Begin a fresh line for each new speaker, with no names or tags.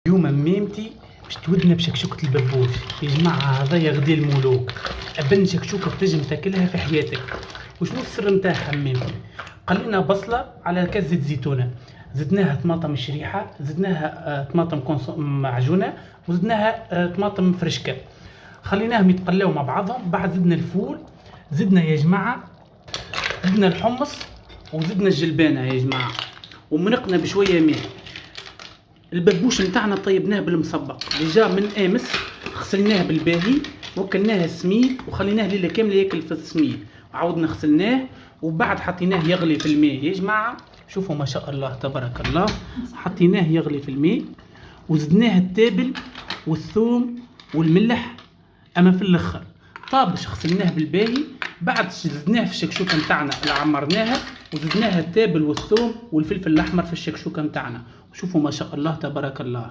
اليوم ميمتي باش تودنا بشكشوكة الببوش. يا جماعة هذايا غدي الملوك، أبن شكشوكة تنجم تاكلها في حياتك. وشنو السر نتاعها ميمتي؟ قلينا بصلة على كاس زيت زيتونة، زدناها طماطم شريحة، زدناها طماطم معجونة، وزدناها طماطم فرشكة، خليناهم يتقلاو مع بعضهم. بعد زدنا الفول، زدنا يا جماعة زدنا الحمص، وزدنا الجلبانة يا جماعة، ومرقنا بشوية ماء. الببوش نتاعنا طيبناه بالمصبق ديجا من امس، غسلناه بالباهي وكلناه سميد وخليناه ليله كامله ياكل في السميد، وعاودنا غسلناه وبعد حطيناه يغلي في الماء. يا جماعه شوفوا ما شاء الله تبارك الله، حطيناه يغلي في الماء وزدناه التابل والثوم والملح. اما في الاخر طابش غسلناه بالباهي، بعد زدناه في الشكشوكه نتاعنا اللي عمرناها، وزدناها التابل والثوم والفلفل الاحمر في الشكشوكه نتاعنا. شوفوا ما شاء الله تبارك الله.